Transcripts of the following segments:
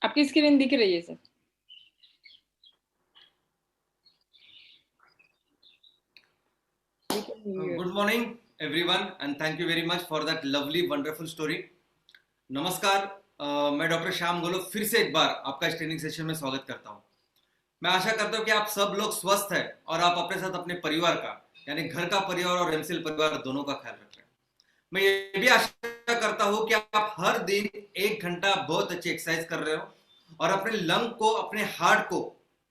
आपकी स्क्रीन दिख रही है sir. We can hear you. Good morning, everyone, and thank you very much for that lovely, wonderful story. नमस्कार। मैं doctor Shyam गोलो फिर से एक बार आपका इस ट्रेनिंग सेशन में स्वागत करता हूं। मैं आशा करता हूं कि आप सब लोग स्वस्थ हैं और आप अपने साथ अपने परिवार का यानी घर का परिवार और एमसीएल परिवार दोनों का ख्याल रख रहे हैं। मैं ये भी आशा करता हूं कि आप हर दिन 1 घंटा बहुत अच्छी एक्सरसाइज कर रहे हो और अपने लंग को, अपने हार्ट को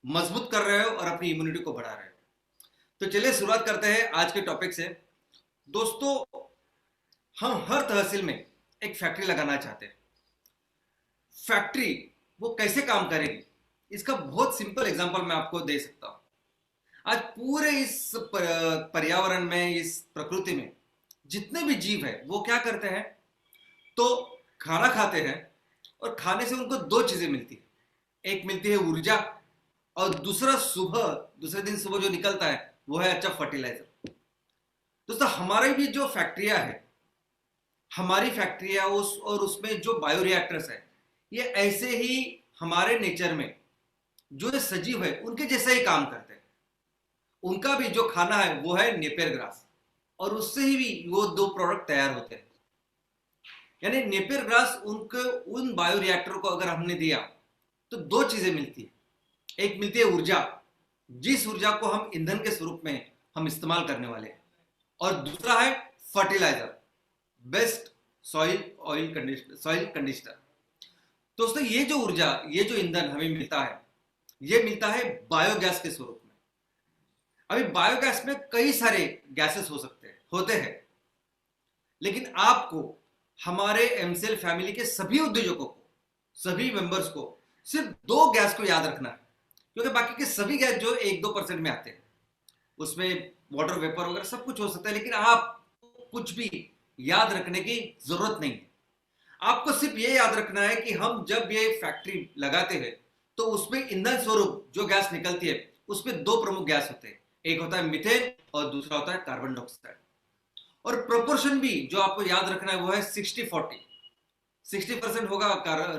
मजबूत कर रहे हो और अपनी इम्यूनिटी को बढ़ा रहे हो। तो चलिए शुरुआत करते हैं आज के टॉपिक से। दोस्तों, हम हर तहसील में एक फैक्ट्री लगाना चाहते हैं। फैक्ट्री वो कैसे काम करेगी, इसका बहुत सिंपल एग्जांपल मैं आपको दे सकता हूं। आज पूरे इस पर्यावरण में, इस प्रकृति में जितने भी जीव है वो क्या करते हैं, तो खाना खाते हैं और खाने से उनको दो चीजें मिलती है। एक मिलती है ऊर्जा और दूसरा दूसरे दिन सुबह जो निकलता है वो है अच्छा फर्टिलाइजर। दोस्तों, हमारी भी जो फैक्ट्रियां है, हमारी फैक्ट्रियां और उसमें जो बायोरिएक्टर्स है, ये ऐसे ही हमारे नेचर में जो सजीव है उनके जैसा ही काम करते हैं। उनका भी जो खाना है वो है नेपियर ग्रास और उससे ही भी वो दो प्रोडक्ट तैयार होते हैं। यानी नेपियर ग्रास उन बायोरिएक्टर को अगर हमने दिया तो दो चीजें मिलती है। एक मिलती है ऊर्जा, जिस ऊर्जा को हम ईंधन के स्वरूप में हम इस्तेमाल करने वाले हैं, और दूसरा है फर्टिलाइजर, बेस्ट सॉइल कंडीशनर। दोस्तों, ये जो ऊर्जा, ये जो ईंधन हमें मिलता है, ये मिलता है बायोगैस के स्वरूप में। अभी बायोगैस में कई सारे गैसेस होते हैं, लेकिन आपको हमारे एमसीएल फैमिली के सभी उद्योजकों को, सभी मेंबर्स को सिर्फ दो गैस को याद रखना है, क्योंकि बाकी के सभी गैस जो 1-2% में आते हैं, उसमें वाटर वेपर वगैरह सब कुछ हो सकता है, लेकिन आप कुछ भी याद रखने की जरूरत नहीं है। आपको सिर्फ ये याद रखना है कि हम जब ये फैक्ट्री लगाते हैं तो उसमें ईंधन स्वरूप जो गैस निकलती है उसमें दो प्रमुख गैस होते हैं। एक होता है मीथेन और दूसरा होता है कार्बन डाइऑक्साइड। और प्रोपोर्शन भी जो आपको याद रखना है वो है 60-40। 60% होगा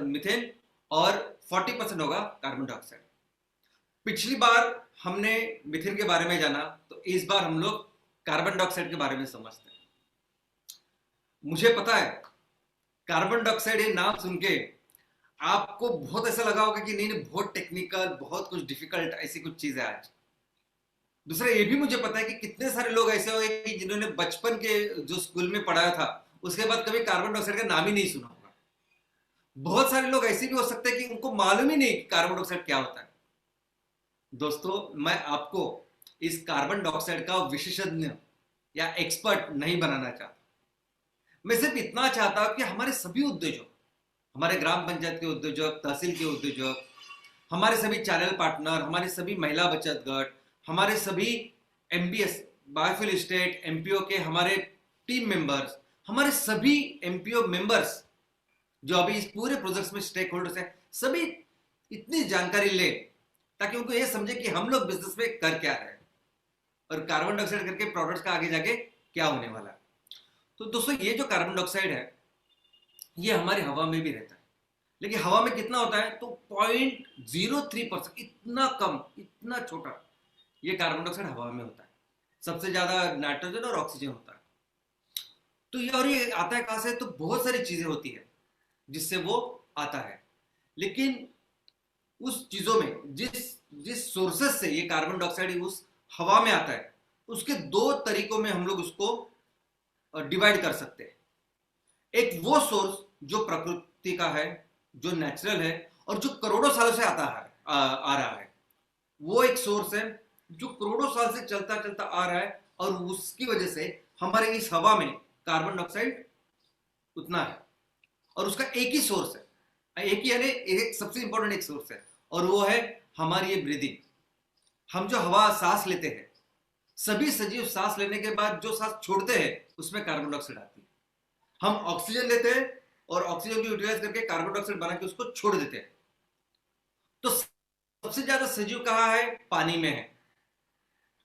मीथेन और 40% होगा कार्बन डाइऑक्साइड। पिछली बार हमने मीथेन के बारे में जाना, तो इस बार हम लोग कार्बन डाइऑक्साइड के बारे में समझते हैं। मुझे पता है कार्बन डाइऑक्साइड ये नाम सुन के आपको बहुत ऐसा लगा होगा कि नहीं नहीं, बहुत टेक्निकल, बहुत कुछ डिफिकल्ट, ऐसी कुछ चीज है आज। दूसरा ये भी मुझे पता है कि कितने सारे लोग ऐसे होंगे कि जिन्होंने बचपन के जो स्कूल में पढ़ाया था उसके बाद कभी कार्बन डाइऑक्साइड का नाम ही नहीं सुना होगा। बहुत सारे लोग ऐसे भी हो सकते हैं कि उनको मालूम ही नहीं कि कार्बन डाइऑक्साइड क्या होता है। दोस्तों, मैं आपको इस कार्बन डाइऑक्साइड का विशेषज्ञ या एक्सपर्ट नहीं बनाना चाहता। मैं सिर्फ इतना चाहता हूं कि हमारे सभी उद्योजक, हमारे ग्राम पंचायत के उद्योजक, तहसील के उद्योजक, हमारे सभी चैनल पार्टनर, हमारे सभी महिला बचत गट, हमारे सभी एमपीएस, बायोफ्यूल स्टेट, एमपीओ के हमारे टीम मेंबर्स, हमारे सभी एमपीओ मेंबर्स जो अभी इस पूरे प्रोजेक्ट में स्टेक होल्डर्स हैं, सभी इतनी जानकारी ले ताकि उनको ये समझे कि हम लोग बिजनेस में कर क्या रहे हैं और कार्बन डाइऑक्साइड करके प्रोडक्ट्स का आगे जाके क्या होने वाला है। तो दोस्तों, ये जो कार्बन डाइऑक्साइड है ये हमारी हवा में भी रहता है, लेकिन हवा में कितना होता है, तो 0.03%, इतना कम, इतना छोटा ये कार्बन डाइऑक्साइड हवा में होता है। सबसे ज्यादा नाइट्रोजन और ऑक्सीजन होता है। तो ये आता है कहां से, तो बहुत सारी चीजें होती है जिससे वो आता है। लेकिन उस चीजों में जिस जिस सोर्सेस से ये कार्बन डाइऑक्साइड उस हवा में आता है, उसके दो तरीकों में हम लोग उसको डिवाइड कर सकते हैं। एक वो सोर्स जो प्रकृति का है, जो नेचुरल है और जो करोड़ों सालों से आ रहा है। वो एक सोर्स है जो करोड़ों साल से चलता चलता आ रहा है और उसकी वजह से हमारे इस हवा में कार्बन डाइऑक्साइड उतना है। और उसका एक ही सोर्स है, एक ही यानी एक सबसे इंपॉर्टेंट एक सोर्स है, और वो है हमारी ये ब्रीदिंग। हम जो हवा सांस लेते हैं, सभी सजीव सांस लेने के बाद जो सांस छोड़ते हैं उसमें कार्बन डाइऑक्साइड आती है। हम ऑक्सीजन लेते हैं और ऑक्सीजन को यूटिलाइज करके कार्बन डाइऑक्साइड बना के उसको छोड़ देते हैं। तो सबसे ज्यादा सजीव कहां है, पानी में है।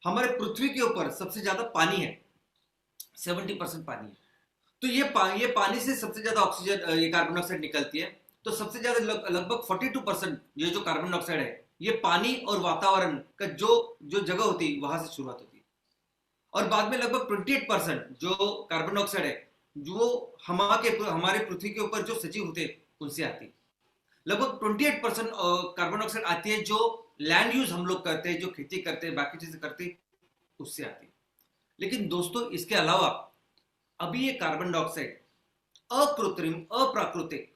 हमारे पृथ्वी के ऊपर सबसे ज्यादा पानी है, 70% पानी है। तो ये पानी से सबसे ज्यादा ऑक्सीजन, ये कार्बन डाइऑक्साइड निकलती है। तो सबसे ज्यादा लगभग 42% ये जो कार्बन डाइऑक्साइड है ये पानी और वातावरण का जो जो जगह होती है वहां से शुरुआत होती है, और बाद में लगभग 28% जो कार्बन डाइऑक्साइड है जो हमारे पृथ्वी के ऊपर जो सजीव होते हैं उनसे आती है। लगभग 28% कार्बन डाइऑक्साइड आती है जो लैंड यूज हम लोग करते हैं, जो खेती करते हैं, बाकी चीजें करते हैं, उससे आती है। लेकिन दोस्तों इसके अलावा अभी ये कार्बन डाइऑक्साइड अकृत्रिम, अप्राकृतिक,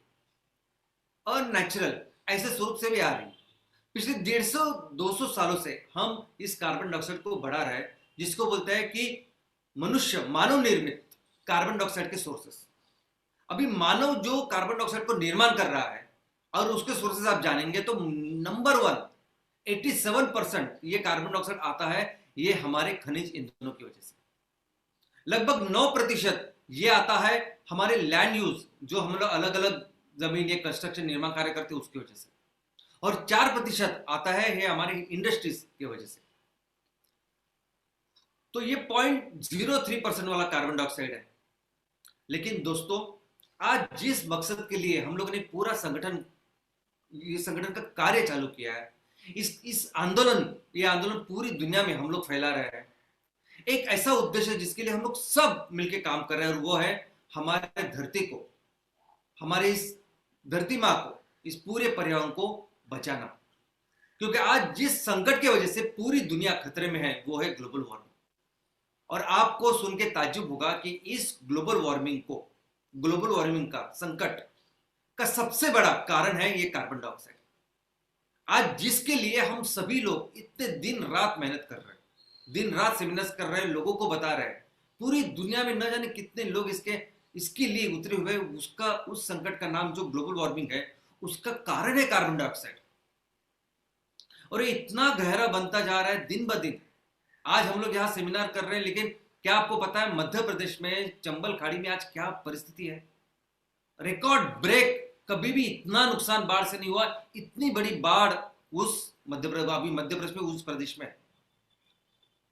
अननेचुरल ऐसे स्वरूप से भी आ रही है। पिछले 150-200 सालों से हम इस कार्बन डाइऑक्साइड को बढ़ा रहे हैं, जिसको बोलते हैं कि मानव निर्मित कार्बन डाइऑक्साइड के सोर्सेस। अभी मानव जो कार्बन डाइऑक्साइड को निर्माण कर रहा है और उसके सोर्सेस आप जानेंगे तो नंबर 1 87% ये कार्बन डाइऑक्साइड आता है ये हमारे खनिज ईंधनों की वजह से। लगभग 9% ये आता है हमारे लैंड यूज, जो हम लोग अलग अलग जमीन या कंस्ट्रक्शन निर्माण कार्य करते हैं उसकी वजह से, और 4% आता है ये हमारी इंडस्ट्रीज की वजह से। तो ये 0.03% वाला कार्बन डाइऑक्साइड है। लेकिन दोस्तों आज जिस मकसद के लिए हम लोगों ने पूरा ये संगठन का कार्य चालू किया है, इस आंदोलन, ये आंदोलन पूरी दुनिया में हम लोग फैला रहे हैं। एक ऐसा उद्देश्य है जिसके लिए हम लोग सब मिलकर काम कर रहे हैं, और वो है हमारे धरती को, हमारे इस धरती माँ को, इस पूरे पर्यावरण को बचाना। क्योंकि आज जिस संकट की वजह से पूरी दुनिया खतरे में है वो है ग्लोबल वार्मिंग। और आपको सुन के ताज्जुब होगा कि इस ग्लोबल वार्मिंग का संकट का सबसे बड़ा कारण है ये कार्बन डाइऑक्साइड। आज जिसके लिए हम सभी लोग इतने दिन रात मेहनत कर रहे हैं, दिन रात सेमिनार्स कर रहे हैं, लोगों को बता रहे हैं, पूरी दुनिया में न जाने कितने लोग इसके लिए उतरे हुए, उस संकट का नाम जो ग्लोबल वार्मिंग है उसका कारण है कार्बन डाइऑक्साइड। और ये इतना गहरा बनता जा रहा है दिन ब दिन। आज हम लोग यहाँ सेमिनार कर रहे हैं, लेकिन क्या आपको पता है मध्य प्रदेश में चंबल खाड़ी में आज क्या परिस्थिति है? रिकॉर्ड ब्रेक, कभी भी इतना नुकसान बाढ़ से नहीं हुआ। इतनी बड़ी बाढ़ उस मध्य प्रदेश में, उस प्रदेश में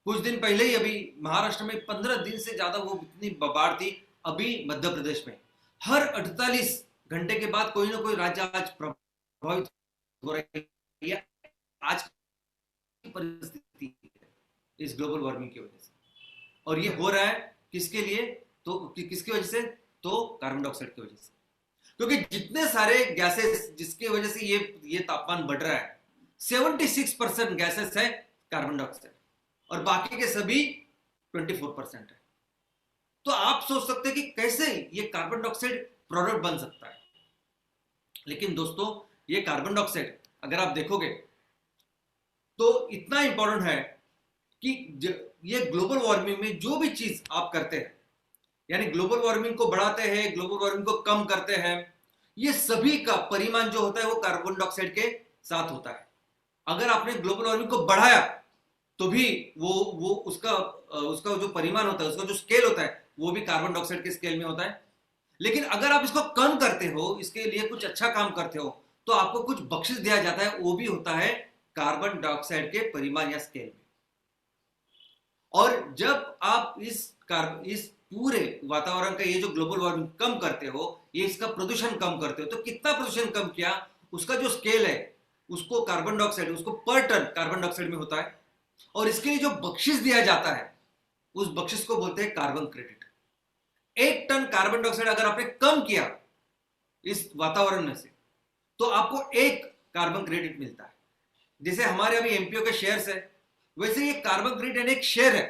कुछ दिन पहले ही अभी महाराष्ट्र में 15 दिन से ज्यादा वो इतनी बाढ़ थी। अभी मध्य प्रदेश में हर 48 घंटे के बाद कोई ना कोई राज्य आज प्रभावित हो रही है। आज की परिस्थिति इस ग्लोबल वार्मिंग की वजह से, और ये हो रहा है किसके लिए? तो किसकी वजह से? तो कार्बन डाइऑक्साइड की वजह से। क्योंकि जितने सारे गैसेस जिसकी वजह से ये तापमान बढ़ रहा है, 76% गैसेस है कार्बन डाइऑक्साइड, और बाकी के सभी 24% है। तो आप सोच सकते हैं कि कैसे ये कार्बन डाइऑक्साइड प्रोडक्ट बन सकता है। लेकिन दोस्तों ये कार्बन डाइऑक्साइड अगर आप देखोगे तो इतना इंपॉर्टेंट है कि ये ग्लोबल वार्मिंग में जो भी चीज आप करते हैं, यानी ग्लोबल वार्मिंग को बढ़ाते हैं, ग्लोबल वार्मिंग को कम करते हैं, ये सभी का परिमाण जो होता है वो कार्बन डाइऑक्साइड के साथ होता है। अगर आपने ग्लोबल वार्मिंग को बढ़ाया तो भी वो उसका जो परिमाण होता है, उसका जो स्केल होता है वो भी कार्बन डाइऑक्साइड के स्केल में होता है। लेकिन अगर आप इसको कम करते हो, इसके लिए कुछ अच्छा काम करते हो, तो आपको कुछ बख्शिश दिया जाता है, वो भी होता है कार्बन डाइऑक्साइड के परिमाण या स्केल में। और जब आप इस पूरे वातावरण का ये जो ग्लोबल वार्मिंग कम करते हो, ये इसका प्रदूषण कम करते हो, तो कितना प्रदूषण कम किया उसका जो स्केल है उसको कार्बन डाइऑक्साइड, उसको पर टन कार्बन डाइऑक्साइड में होता है। और इसके लिए जो बख्शिश दिया जाता है उस बख्शिश को बोलते हैं carbon credit. 1 ton carbon dioxide अगर आपने कम किया इस वातावरण में से तो आपको 1 कार्बन क्रेडिट मिलता है। जैसे हमारे अभी एमपीओ के शेयर्स है, वैसे ये कार्बन क्रेडिट एक शेयर है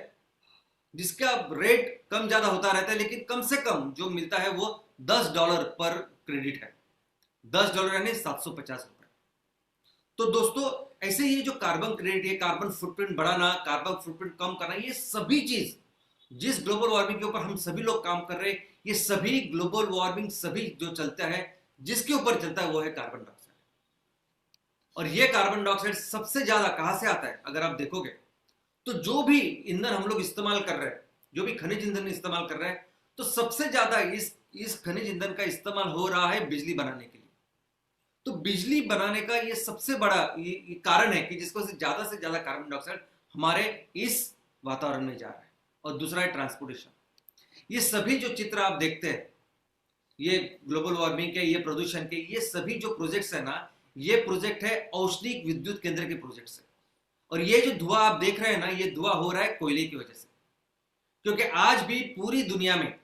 जिसका रेट कम ज्यादा होता रहता है, लेकिन कम से कम जो मिलता है वो $10 पर क्रेडिट है। $10 यानी 750 रुपए। तो दोस्तों ऐसे ही जो कार्बन क्रेडिट, ये कार्बन फुटप्रिंट बढ़ाना, कार्बन फुटप्रिंट कम करना, ये सभी चीज जिस ग्लोबल वार्मिंग के ऊपर हम सभी लोग काम कर रहे हैं, ये सभी ग्लोबल वार्मिंग सभी जो चलता है, जिसके ऊपर चलता है वो है कार्बन डाइऑक्साइड। और ये कार्बन डाइऑक्साइड सबसे ज्यादा कहां से आता है अगर आप देखोगे तो जो भी ईंधन हम लोग इस्तेमाल कर रहे हैं, जो भी खनिज ईंधन इस्तेमाल कर रहे हैं, तो सबसे ज्यादा इस खनिज ईंधन का इस्तेमाल हो रहा है बिजली बनाने के लिए। तो बिजली बनाने का ये सबसे बड़ा ये कारण है कि जिसको से ज्यादा कार्बन डाइऑक्साइड हमारे इस वातावरण में जा रहा है। और दूसरा है ट्रांसपोर्टेशन। ये सभी जो चित्र आप देखते हैं, ये ग्लोबल वार्मिंग के, ये प्रदूषण के, ये सभी जो प्रोजेक्ट्स है ना, ये प्रोजेक्ट है औष्णिक विद्युत केंद्र के प्रोजेक्ट्स है। और ये जो धुआं आप देख रहे हैं ना, ये धुआं हो रहा है कोयले की वजह से। क्योंकि आज भी पूरी दुनिया में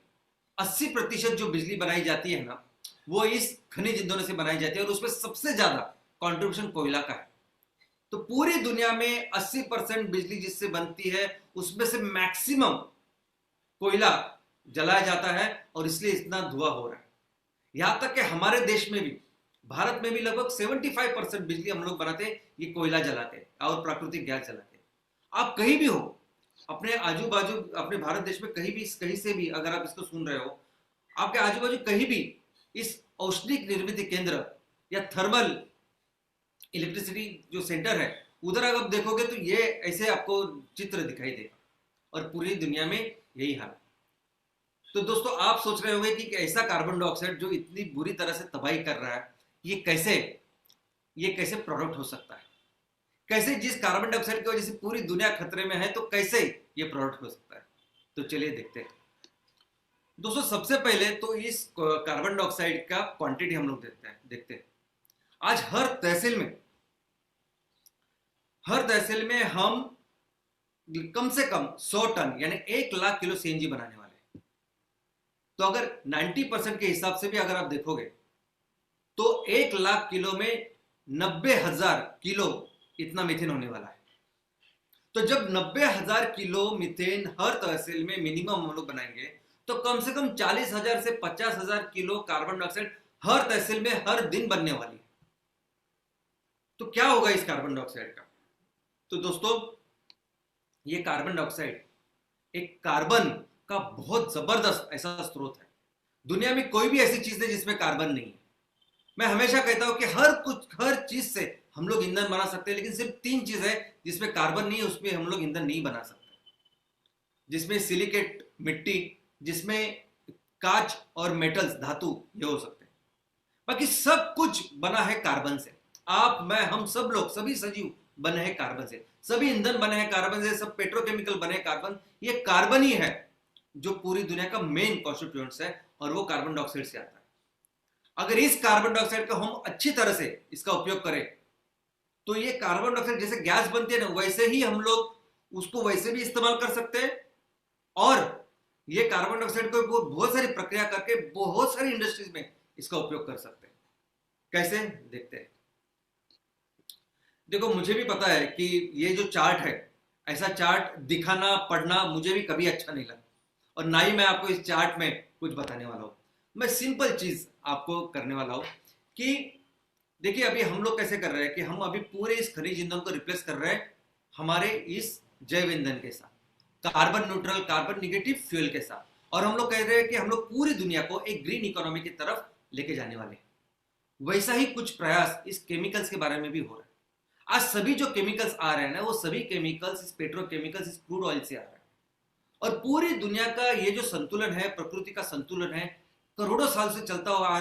80% जो बिजली बनाई जाती है ना, वो इस खनिज ईंधनों से बनाई जाती है, और उसमें सबसे ज्यादा कंट्रीब्यूशन कोयला का है। तो पूरी दुनिया में 80% बिजली जिससे बनती है, उसमें से मैक्सिमम कोयला जलाया जाता है, और इसलिए इतना धुआं हो रहा है। यहां तक कि हमारे देश में भी, भारत में भी लगभग 75% बिजली हम लोग बनाते हैं ये कोयला जलाते हैं और प्राकृतिक गैस जलाते हैं। आप कहीं भी हो, अपने आजू बाजू, अपने भारत देश में कहीं भी, कहीं से भी अगर आप इसको सुन रहे हो, आपके आजू बाजू कहीं भी इस औष्णिक निर्मित केंद्र या थर्मल इलेक्ट्रिसिटी जो सेंटर है, उधर अगर आप देखोगे तो ये ऐसे आपको चित्र दिखाई देगा, और पूरी दुनिया में यही हाल है। तो दोस्तों, आप सोच रहे होंगे कि ऐसा कार्बन डाइऑक्साइड जो इतनी बुरी तरह से तबाही कर रहा है, ये कैसे प्रोडक्ट हो सकता है? कैसे जिस कार्बन डाइऑक्साइड की वजह से पूरी दुनिया खतरे में है, तो कैसे ये प्रोडक्ट हो सकता है? तो चलिए देखते हैं। दोस्तों, सबसे पहले तो इस कार्बन डाइऑक्साइड का क्वांटिटी हम लोग देखते हैं। आज हर तहसील में हम कम से कम 100 टन यानी 1 लाख किलो सीएनजी बनाने वाले हैं। तो अगर 90% के हिसाब से भी अगर आप देखोगे, तो 1 लाख किलो में 90,000 किलो इतना मीथेन होने वाला है। तो जब 90,000 किलो मीथेन हर तहसील में मिनिमम हम लोग बनाएंगे, तो कम से कम 40,000 से 50,000 किलो कार्बन डाइऑक्साइड हर तहसील में हर दिन बनने वाली है। तो क्या होगा इस कार्बन डाइऑक्साइड का? तो दोस्तों, ये कार्बन डाइऑक्साइड एक कार्बन का बहुत जबरदस्त ऐसा स्रोत है। दुनिया में कोई भी ऐसी चीज नहीं जिसमें कार्बन नहीं है। मैं हमेशा कहता हूं कि हर चीज से हम लोग ईंधन बना सकते हैं, लेकिन सिर्फ 3 चीज है जिसमें कार्बन नहीं है, उसमें हम लोग ईंधन नहीं बना सकते। जिसमें सिलिकेट मिट्टी, जिसमें कांच और मेटल्स धातु ये हो सकते हैं। बाकी सब कुछ बना है कार्बन से। आप, मैं, हम सब लोग, सभी सजीव बने हैं कार्बन से, सभी ईंधन बने हैं कार्बन से, सब पेट्रोकेमिकल बने हैं कार्बन। ये कार्बन ही है जो पूरी दुनिया का मेन कॉन्स्टिट्यूएंट्स है, और वो कार्बन डाइऑक्साइड से आता है। अगर इस कार्बन डाइऑक्साइड का हम अच्छी तरह से इसका उपयोग करें, तो ये कार्बन डाइऑक्साइड जैसे गैस बनती है ना, वैसे ही हम लोग उसको वैसे भी इस्तेमाल कर सकते हैं, और ये कार्बन डाइऑक्साइड को बहुत सारी प्रक्रिया करके बहुत सारी इंडस्ट्रीज में इसका उपयोग कर सकते हैं। कैसे, देखते हैं। देखो, मुझे भी पता है कि ये जो चार्ट है, ऐसा चार्ट दिखाना पढ़ना मुझे भी कभी अच्छा नहीं लगा, और ना ही मैं आपको इस चार्ट में कुछ बताने वाला हूं। मैं सिंपल चीज आपको करने वाला हूं कि देखिए, अभी हम लोग कैसे कर रहे हैं कि हम अभी पूरे इस खनिज ईंधन को रिप्लेस कर रहे हैं हमारे इस जैव ईंधन के साथ, carbon neutral, carbon negative fuel के साथ, और हम लोग कह रहे हैं कि हम लोग पूरी दुनिया को एक ग्रीन इकोनॉमी की तरफ लेके जाने वाले हैं। वैसा ही कुछ प्रयास इस केमिकल्स के बारे में भी हो रहा है। आज सभी जो केमिकल्स आ रहे हैं ना, वो सभी केमिकल्स, इस पेट्रोकेमिकल्स, इस क्रूड ऑयल से आ रहे हैं। और पूरी दुनिया का ये जो संतुलन है, प्रकृति का संतुलन है, करोड़ों साल से चलता हुआ आ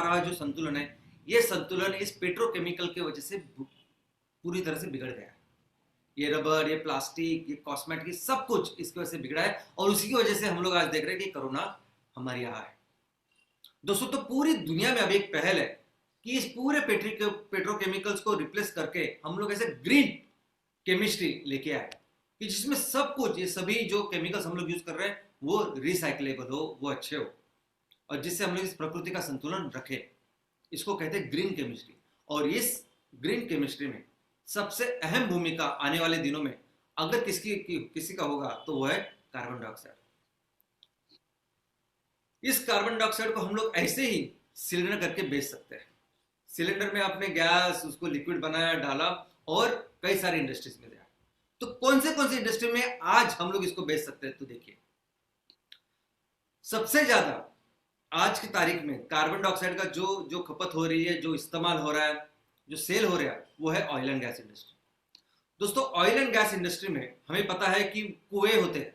रहा जो संतुलन है, ये संतुलन इस पेट्रोकेमिकल की वजह से पूरी तरह से बिगड़ गया है। ये रबर, ये प्लास्टिक, ये कॉस्मेटिक, सब कुछ इसकी वजह से बिगड़ा है, और उसी की वजह से हम लोग आज देख रहे हैं कि कोरोना हमारे यहाँ है। दोस्तों, तो पूरी दुनिया में अब एक पहल है कि इस पूरे पेट्रोकेमिकल्स को रिप्लेस करके हम लोग ऐसे ग्रीन केमिस्ट्री लेके आए कि जिसमें सब कुछ, ये सभी जो केमिकल्स हम लोग यूज कर रहे हैं, वो रिसाइकलेबल हो, वो अच्छे हो, और जिससे हम लोग इस प्रकृति का संतुलन रखें। इसको कहते हैं ग्रीन केमिस्ट्री। और इस ग्रीन केमिस्ट्री में सबसे अहम भूमिका आने वाले दिनों में अगर किसी का होगा, तो वो है कार्बन डाइऑक्साइड। इस कार्बन डाइऑक्साइड को हम लोग ऐसे ही सिलेंडर करके बेच सकते हैं। सिलेंडर में आपने गैस, उसको लिक्विड बनाया, डाला, और कई सारी इंडस्ट्रीज में दिया। तो कौन सी इंडस्ट्री में आज हम लोग इसको बेच सकते हैं? तो देखिए, सबसे ज्यादा आज की तारीख में कार्बन डाइऑक्साइड का जो खपत हो रही है, जो इस्तेमाल हो रहा है, जो सेल हो रहा है, वो है ऑयल एंड गैस इंडस्ट्री। दोस्तों, ऑयल एंड गैस इंडस्ट्री में हमें पता है कि कुएं होते हैं,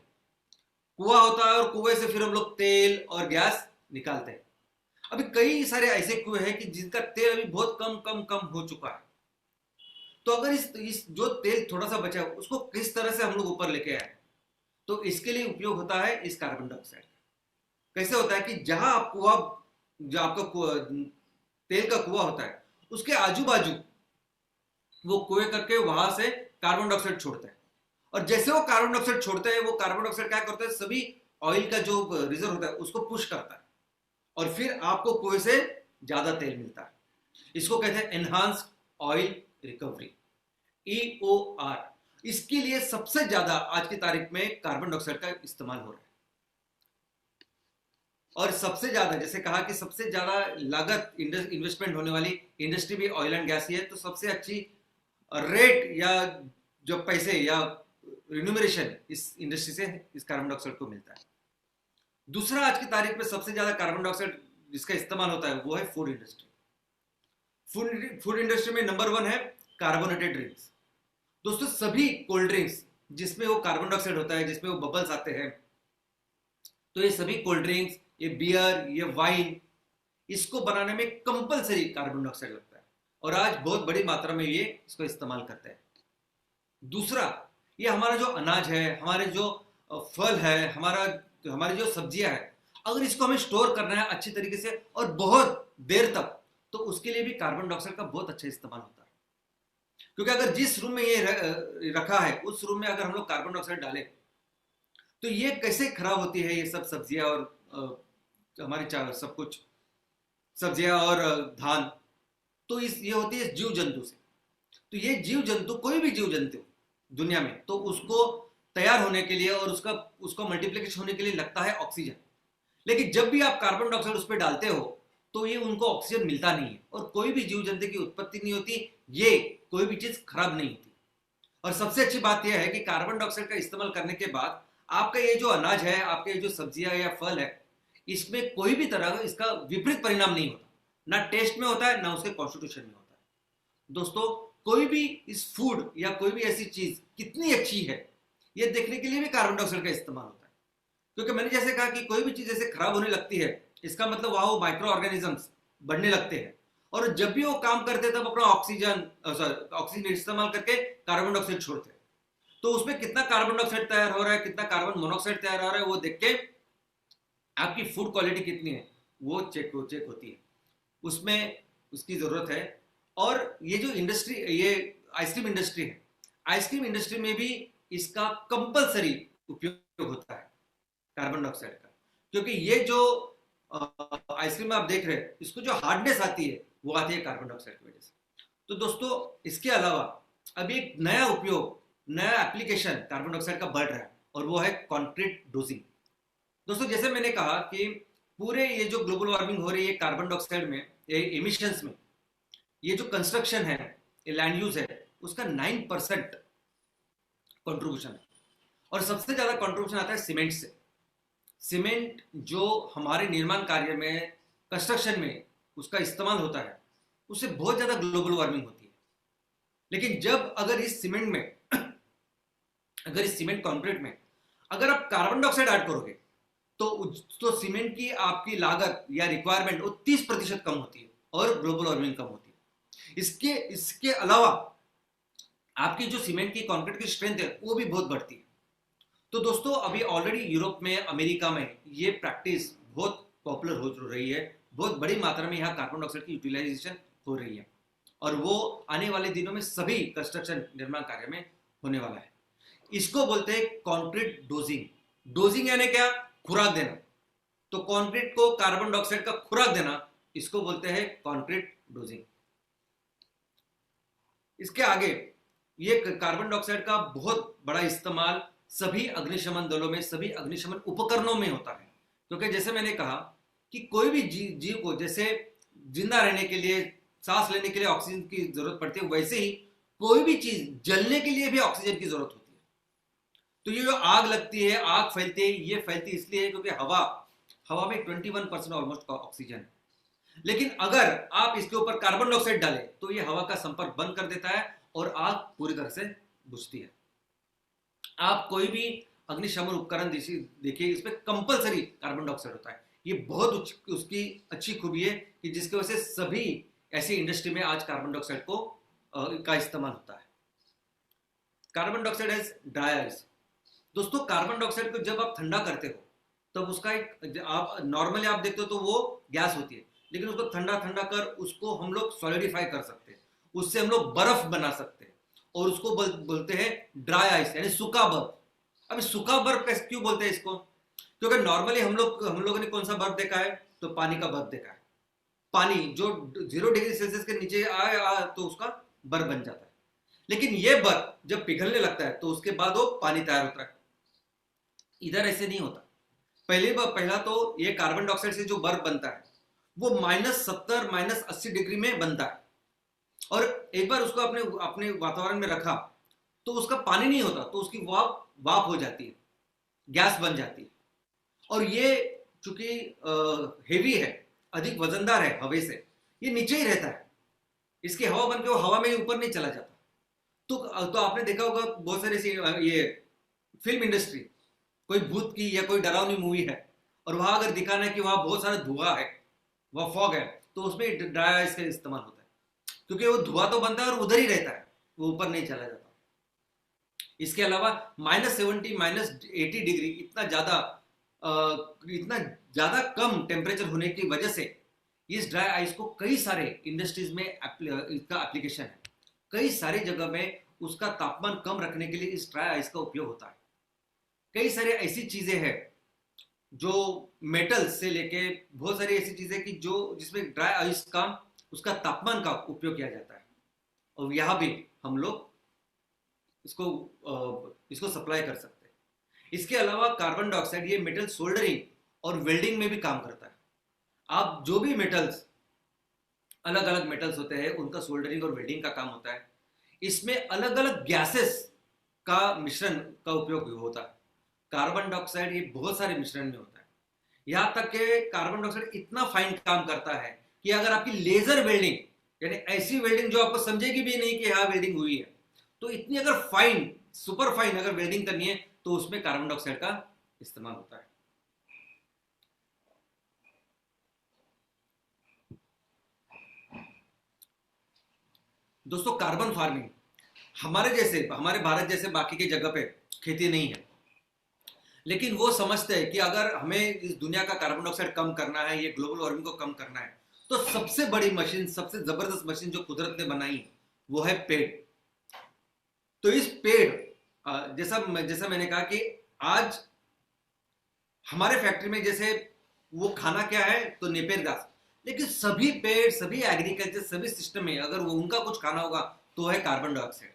कुआं होता है, और कुएं से फिर हम लोग तेल और गैस निकालते हैं। अभी कई सारे ऐसे कुएं हैं कि जिनका तेल अभी बहुत कम हो चुका है। तो अगर इस जो तेल थोड़ा सा बचा है, उसको किस तरह से हम लोग ऊपर लेके आए, तो इसके लिए उपयोग होता है इस कार्बन डाइऑक्साइड। कैसे होता है कि जहां आप कुआं जो आपका तेल का कुआं होता है, उसके आजू बाजू वो कुएं करके वहां से कार्बन डाइऑक्साइड छोड़ता है। और जैसे वो कार्बन डाइऑक्साइड छोड़ता है, वो कार्बन डाइऑक्साइड क्या करता है, सभी ऑयल का जो रिजर्व होता है उसको पुश करता है, और फिर आपको कुएं से ज्यादा तेल मिलता है। इसको कहते हैं एनहांस्ड ऑयल रिकवरी, EOR। इसके लिए सबसे ज्यादा आज की तारीख में कार्बन डाइऑक्साइड का इस्तेमाल हो रहा है। और सबसे ज्यादा, जैसे कहा कि सबसे ज्यादा लागत इन्वेस्टमेंट होने वाली इंडस्ट्री भी ऑयल एंड गैस ही है, तो सबसे अच्छी रेट या जो पैसे या रिन्यूमरेशन इस इंडस्ट्री से इस कार्बन डाइऑक्साइड को मिलता है। दूसरा, आज की तारीख में सबसे ज्यादा कार्बन डाइऑक्साइड जिसका इस्तेमाल होता है वो है फूड इंडस्ट्री। फूड इंडस्ट्री में नंबर 1 है कार्बोनेटेड ड्रिंक्स। दोस्तों, सभी कोल्ड ड्रिंक्स जिसमें वो कार्बन डाइऑक्साइड होता है, जिसमें वो बबल्स आते हैं, तो ये सभी कोल्ड ड्रिंक्स, ये बियर, ये वाइन, इसको बनाने में कंपलसरी कार्बन डाइऑक्साइड लगता है, और आज बहुत बड़ी मात्रा में ये इसको इस्तेमाल करते हैं। दूसरा, ये हमारा जो अनाज है, हमारे जो फल है, हमारी जो सब्जियां है, अगर इसको हमें स्टोर करना है अच्छी तरीके से और बहुत देर तक, तो उसके लिए भी कार्बन डाइऑक्साइड का बहुत अच्छा इस्तेमाल होता है। क्योंकि अगर जिस रूम में ये रखा है, उस रूम में अगर हम लोग कार्बन डाइऑक्साइड डालें, तो ये कैसे खराब होती है, ये सब सब्जियां और हमारी सब कुछ सब्जियां और धान, तो ये होती है जीव जंतु से। तो ये जीव जंतु, कोई भी जीव जंतु दुनिया में, तो उसको तैयार होने के लिए और उसको मल्टीप्लिकेशन होने के लिए लगता है ऑक्सीजन। लेकिन जब भी आप कार्बन डाइऑक्साइड उस पर डालते हो, तो ये उनको ऑक्सीजन मिलता नहीं है, और कोई भी जीव जंतु की उत्पत्ति नहीं होती, ये कोई भी चीज खराब नहीं होती। और सबसे अच्छी बात यह है कि कार्बन डाइऑक्साइड का इस्तेमाल करने के बाद आपका ये जो अनाज है, आपके ये जो सब्जियां या फल है, इसमें कोई भी तरह का इसका विपरीत परिणाम नहीं होता, ना टेस्ट में होता है, ना उसके कॉन्स्टिट्यूशन में होता है। दोस्तों, कोई भी इस फूड या कोई भी ऐसी चीज कितनी अच्छी है, ये देखने के लिए भी कार्बन डाइऑक्साइड का इस्तेमाल होता है। क्योंकि मैंने जैसे कहा कि कोई भी चीज जैसे खराब होने लगती है, इसका मतलब वहां वो माइक्रो ऑर्गेनिजम्स बढ़ने लगते हैं, और जब भी वो काम करते हैं तब अपना ऑक्सीजन इस्तेमाल करके कार्बन डाइऑक्साइड छोड़ते हैं। तो उसमें कितना कार्बन डाइऑक्साइड तैयार हो रहा है, कितना कार्बन मोनोऑक्साइड तैयार हो रहा है, वो देख के आपकी फूड क्वालिटी कितनी है वो चेक होती है, उसमें उसकी जरूरत है। और ये जो इंडस्ट्री, ये आइसक्रीम इंडस्ट्री है, आइसक्रीम इंडस्ट्री में भी इसका कंपलसरी उपयोग होता है कार्बन डाइऑक्साइड का। क्योंकि ये जो आइसक्रीम आप देख रहे हैं, इसको जो हार्डनेस आती है, वो आती है कार्बन डाइऑक्साइड की वजह से। तो दोस्तों, इसके अलावा अभी एक नया उपयोग, नया एप्लीकेशन कार्बन डाइऑक्साइड का बढ़ रहा है, और वो है कॉन्क्रीट डोजिंग। दोस्तों, जैसे मैंने कहा कि पूरे ये जो ग्लोबल वार्मिंग हो रही है कार्बन डाइऑक्साइड में, एमिशंस में, ये जो कंस्ट्रक्शन है, ये लैंड यूज है, उसका 9% कंट्रीब्यूशन है। और सबसे ज्यादा कंट्रीब्यूशन आता है सीमेंट से। सीमेंट जो हमारे निर्माण कार्य में, कंस्ट्रक्शन में उसका इस्तेमाल होता है, उससे बहुत ज्यादा ग्लोबल वार्मिंग होती है। लेकिन जब अगर इस सीमेंट कंक्रीट में अगर आप कार्बन डाइऑक्साइड ऐड करोगे, तो सीमेंट की आपकी लागत या रिक्वायरमेंट वो 30% कम होती है, और ग्लोबल वार्मिंग कम होती है। इसके अलावा आपकी जो सीमेंट की कंक्रीट की स्ट्रेंथ है, वो भी बहुत बढ़ती है। तो दोस्तों, अभी ऑलरेडी यूरोप में, अमेरिका में ये प्रैक्टिस बहुत पॉपुलर हो रही है, बहुत बड़ी मात्रा में यहाँ कार्बन डाइऑक्साइड की यूटिलाइजेशन हो रही है, और वो आने वाले दिनों में सभी कंस्ट्रक्शन निर्माण कार्य में होने वाला है। इसको बोलते हैं कॉन्क्रीट डोजिंग। डोजिंग यानी क्या? खुराक देना। तो कॉन्क्रीट को कार्बन डाइऑक्साइड का खुराक देना, इसको बोलते हैं कॉन्क्रीट डोजिंग। इसके आगे ये कार्बन डाइऑक्साइड का बहुत बड़ा इस्तेमाल सभी अग्निशमन दलों में, सभी अग्निशमन उपकरणों में होता है। क्योंकि जैसे मैंने कहा कि कोई भी जीव को जैसे जिंदा रहने के लिए, सांस लेने के लिए ऑक्सीजन की जरूरत पड़ती है, वैसे ही कोई भी चीज जलने के लिए भी ऑक्सीजन की जरूरत होती है। तो ये जो आग लगती है, आग फैलती है, ये फैलती इसलिए है क्योंकि हवा में 21% ऑलमोस्ट का ऑक्सीजन है। लेकिन अगर आप इसके ऊपर कार्बन डाइऑक्साइड डालें, तो ये हवा का संपर्क बंद कर देता है और आग पूरी तरह से बुझती है। आप कोई भी अग्निशमन उपकरण देखिए, इसमें कंपलसरी कार्बन डाइऑक्साइड होता है। ये बहुत उसकी अच्छी खूबी है कि जिसकी वजह से सभी ऐसी इंडस्ट्री में आज कार्बन डाइऑक्साइड का इस्तेमाल होता है। Carbon dioxide as dry ice. दोस्तों, कार्बन डाइऑक्साइड को जब आप ठंडा करते हो, तब उसका एक, आप नॉर्मली आप देखते हो तो वो गैस होती है, लेकिन उसको ठंडा ठंडा कर उसको हम लोग सॉलिडिफाई कर सकते हैं, उससे हम लोग बर्फ बना सकते हैं, और उसको बोलते हैं ड्राई आइस यानी सूखा बर्फ। अब सूखा बर्फ कैसे क्यों बोलते हैं इसको? क्योंकि नॉर्मली हम लोगों ने कौन सा बर्फ देखा है? तो पानी का बर्फ देखा है। पानी जो 0 डिग्री सेल्सियस के नीचे आए तो उसका बर्फ बन जाता है। लेकिन ये बर्फ जब पिघलने लगता है तो उसके बाद वो पानी तैयार होता है। इधर ऐसे नहीं होता। पहला तो ये कार्बन डाइऑक्साइड से जो बर्फ बनता है वो -70 -80 डिग्री में बनता है, और एक बार उसको अपने अपने वातावरण में रखा तो उसका पानी नहीं होता, तो उसकी वाप वाप हो जाती है, गैस बन जाती है। और ये चूंकि हेवी है, अधिक वजनदार है हवा से, ये नीचे ही रहता है, इसकी हवा बन के वो हवा में ऊपर नहीं चला जाता। तो आपने देखा होगा बहुत सारे ये फिल्म इंडस्ट्री, कोई भूत की या कोई डरावनी मूवी है और वहां अगर दिखाना है कि वहां बहुत सारा धुआं है, वह फॉग है, तो उसमें ड्राई आइस का इस्तेमाल होता है, क्योंकि वो धुआं तो बनता है और उधर ही रहता है, वो ऊपर नहीं चला जाता। इसके अलावा -70 -80 डिग्री इतना ज्यादा कम टेम्परेचर होने की वजह से इस ड्राई आइस को कई सारे इंडस्ट्रीज में इसका एप्लीकेशन है। कई सारी जगह में उसका तापमान कम रखने के लिए इस ड्राई आइस का उपयोग होता है। कई सारे ऐसी चीजें हैं जो मेटल से लेके बहुत सारी ऐसी चीजें कि जो जिसमें ड्राई आइस का उसका तापमान का उपयोग किया जाता है, और यहाँ भी हम लोग इसको सप्लाई कर सकते हैं। इसके अलावा कार्बन डाइऑक्साइड ये मेटल सोल्डरिंग और वेल्डिंग में भी काम करता है। आप जो भी मेटल्स, अलग अलग मेटल्स होते हैं, उनका सोल्डरिंग और वेल्डिंग का काम होता है। इसमें अलग अलग गैसेस का मिश्रण का उपयोग होता है। कार्बन डाइऑक्साइड ये बहुत सारे मिश्रण में होता है, यहां तक कि कार्बन डाइऑक्साइड इतना फाइन काम करता है कि अगर आपकी लेजर वेल्डिंग, यानी ऐसी वेल्डिंग जो आपको समझेगी भी नहीं कि हाँ वेल्डिंग हुई है, तो इतनी अगर फाइन, सुपर फाइन अगर वेल्डिंग करनी है तो उसमें कार्बन डाइऑक्साइड का इस्तेमाल होता है। दोस्तों, कार्बन फार्मिंग हमारे भारत जैसे बाकी की जगह पे खेती नहीं है, लेकिन वो समझते हैं कि अगर हमें इस दुनिया का कार्बन डाइऑक्साइड कम करना है, ये ग्लोबल वार्मिंग को कम करना है, तो सबसे बड़ी मशीन, सबसे जबरदस्त मशीन जो कुदरत ने बनाई है वो है पेड़। तो इस पेड़, जैसा मैंने कहा कि आज हमारे फैक्ट्री में जैसे वो खाना क्या है तो नेपियर घास, लेकिन सभी पेड़, सभी एग्रीकल्चर, सभी सिस्टम में अगर वो उनका कुछ खाना होगा तो है कार्बन डाइऑक्साइड।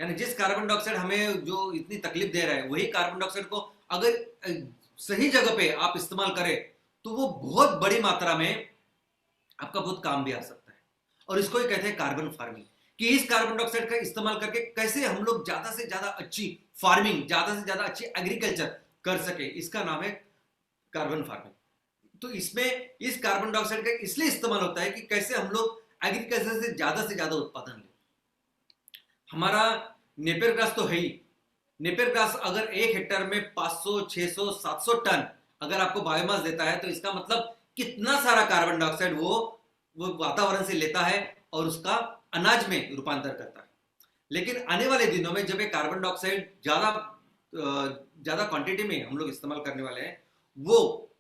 यानी जिस कार्बन डाइऑक्साइड हमें जो इतनी तकलीफ दे रहा है, वही कार्बन डाइऑक्साइड को अगर सही जगह पे आप इस्तेमाल करें तो वो बहुत बड़ी मात्रा में आपका बहुत काम भी आ सकता है। और इसको ही कहते हैं कार्बन फार्मिंग, कि इस कार्बन डाइऑक्साइड का इस्तेमाल करके कैसे हम लोग ज्यादा से ज्यादा अच्छी फार्मिंग, ज्यादा से ज्यादा अच्छी एग्रीकल्चर कर सके, इसका नाम है कार्बन फार्मिंग। तो इसमें इस कार्बन डाइऑक्साइड का इसलिए इस्तेमाल होता है कि कैसे हम लोग एग्रीकल्चर से ज्यादा उत्पादन लें। हमारा नेपियर ग्रास तो है ही। नेपियर ग्रास अगर 1 हेक्टेयर में 500, 600, 700 टन अगर आपको बायोमास देता है, तो इसका मतलब कितना सारा कार्बन डाइऑक्साइड वो वातावरण से लेता है और उसका अनाज में रूपांतर करता है। लेकिन आने वाले दिनों में जब ये कार्बन डाइऑक्साइड ज्यादा क्वांटिटी में हम लोग इस्तेमाल करने वाले हैं, वो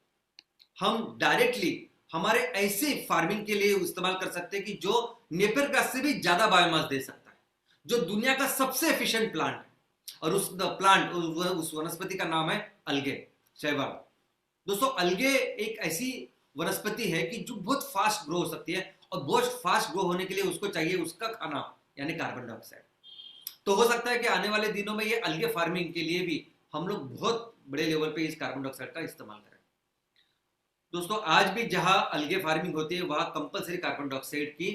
हम डायरेक्टली हमारे ऐसे फार्मिंग के लिए इस्तेमाल कर सकते हैं कि जो नेपियर ग्रास से भी ज्यादा बायोमास दे सकता है, जो दुनिया का सबसे एफिशिएंट प्लांट है। और उस वनस्पति का नाम है अलगे, शैवाल। दोस्तों, अलगे एक ऐसी वनस्पति है कि जो बहुत फास्ट ग्रो हो सकती है, और बहुत फास्ट ग्रो होने के लिए उसको चाहिए उसका खाना यानी कार्बन डाइऑक्साइड। तो हो सकता है कि आने वाले दिनों में ये अलगे फार्मिंग के लिए भी हम लोग बहुत बड़े लेवल पे इस कार्बन डाइऑक्साइड का इस्तेमाल करें। दोस्तों, आज भी जहां अलगे फार्मिंग होती है वहां कंपलसरी कार्बन डाइऑक्साइड की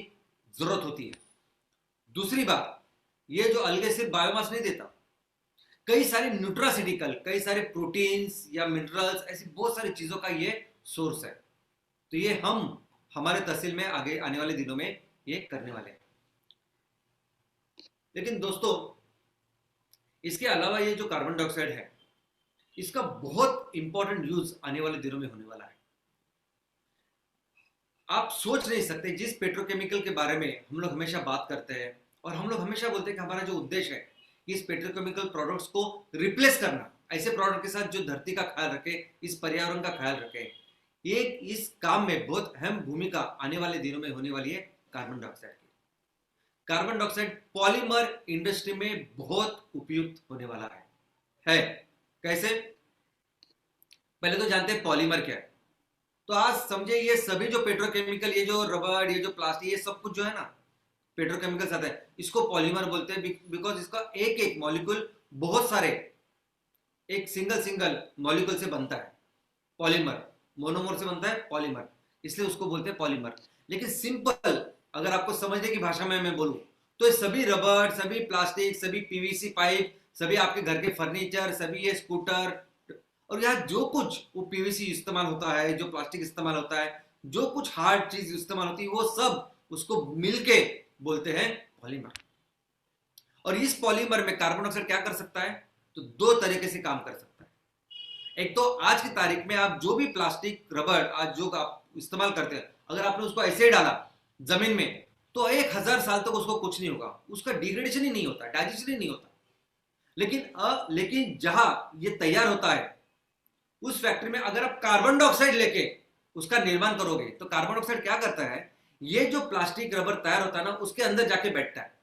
जरूरत होती है। दूसरी बात, ये जो अलगे सिर्फ बायोमास नहीं देता, कई सारे न्यूट्रासिटिकल, कई सारे प्रोटीन्स या मिनरल्स, ऐसी बहुत सारी चीजों का ये सोर्स है। तो ये हम हमारे तहसील में आगे आने वाले दिनों में ये करने वाले हैं। लेकिन दोस्तों, इसके अलावा ये जो कार्बन डाइऑक्साइड है, इसका बहुत इंपॉर्टेंट यूज आने वाले दिनों में होने वाला है। आप सोच नहीं सकते, जिस पेट्रोकेमिकल के बारे में हम लोग हमेशा बात करते हैं और हम लोग हमेशा बोलते हैं कि हमारा जो उद्देश्य है इस पेट्रोकेमिकल प्रोडक्ट्स को रिप्लेस करना, ऐसे प्रोडक्ट के साथ जो धरती का ख्याल रखे, इस पर्यावरण का ख्याल रखे, ये इस काम में बहुत अहम भूमिका आने वाले दिनों में होने वाली है कार्बन डाइऑक्साइड की। कार्बन डाइऑक्साइड पॉलीमर इंडस्ट्री में बहुत उपयुक्त होने वाला है। कैसे? पहले तो जानते हैं पॉलीमर क्या है। तो आज समझे, ये सभी जो पेट्रोकेमिकल, ये जो रबर, ये जो प्लास्टिक, ये सब कुछ जो है ना पेट्रोकेमिकल्स आता है, इसको पॉलीमर बोलते हैं। बिकॉज इसका एक एक मॉलिक्यूल बहुत सारे एक सिंगल सिंगल मॉलिक्यूल से बनता है। पॉलीमर मोनोमर से बनता है पॉलीमर, इसलिए उसको बोलते हैं पॉलीमर। लेकिन सिंपल अगर आपको समझने की भाषा में मैं बोलूं तो ये सभी रबर, सभी प्लास्टिक, सभी पीवीसी पाइप, सभी आपके घर के फर्नीचर, सभी ये स्कूटर, और यहाँ जो कुछ वो पीवीसी इस्तेमाल होता है, जो प्लास्टिक इस्तेमाल होता है, जो कुछ हार्ड चीज इस्तेमाल होती है, वो सब उसको मिलके बोलते हैं पॉलीमर। और इस पॉलीमर में कार्बन डाइऑक्साइड क्या कर सकता है? तो दो तरीके से काम कर सकता है। एक तो आज की तारीख में आप जो भी प्लास्टिक, रबर आज जो आप इस्तेमाल करते हैं, अगर आपने उसको ऐसे डाला जमीन में तो 1000 साल तक उसको कुछ नहीं होगा, उसका डिग्रेडेशन ही नहीं होता, डाइजेशन ही नहीं होता। लेकिन जहां ये तैयार होता है उस फैक्ट्री में अगर आप कार्बन डाइऑक्साइड लेके उसका निर्माण करोगे तो कार्बन डाइऑक्साइड क्या करता है, ये जो प्लास्टिक रबर तैयार होता है ना उसके अंदर जाके बैठता है।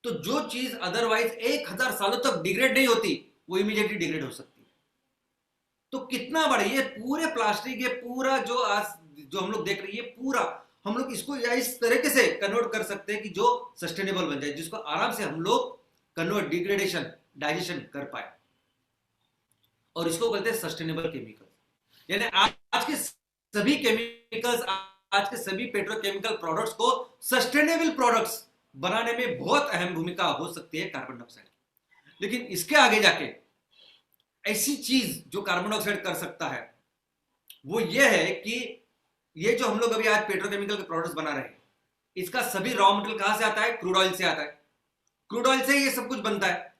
तो जो चीज अदरवाइज 1000 सालों तक डिग्रेड नहीं होती वो इमीडिएटली डिग्रेड हो सकती है। तो कितना बड़ा ये पूरे प्लास्टिक, ये पूरा जो आज जो हम लोग देख रहे हैं, ये पूरा हम लोग इसको इस तरीके से कन्वर्ट कर सकते हैं कि जो सस्टेनेबल बन जाए, जिसको आराम से हम लोग कन्वर्ट, डिग्रेडेशन, डाइजेशन कर पाए। और इसको बोलते हैं सस्टेनेबल केमिकल्स। यानी आज के सभी केमिकल्स, आज के सभी पेट्रोकेमिकल प्रोडक्ट्स को सस्टेनेबल प्रोडक्ट्स बनाने में बहुत अहम भूमिका हो सकती है कार्बन डाइऑक्साइड। लेकिन इसके आगे जाके ऐसी चीज जो कार्बन डाइऑक्साइड कर सकता है वो ये है कि ये जो हम लोग अभी आज पेट्रोकेमिकल के प्रोडक्ट्स बना रहे हैं, इसका सभी रॉ मटेरियल कहां से आता है? क्रूड ऑयल से आता है। क्रूड ऑयल से ये सब कुछ बनता है।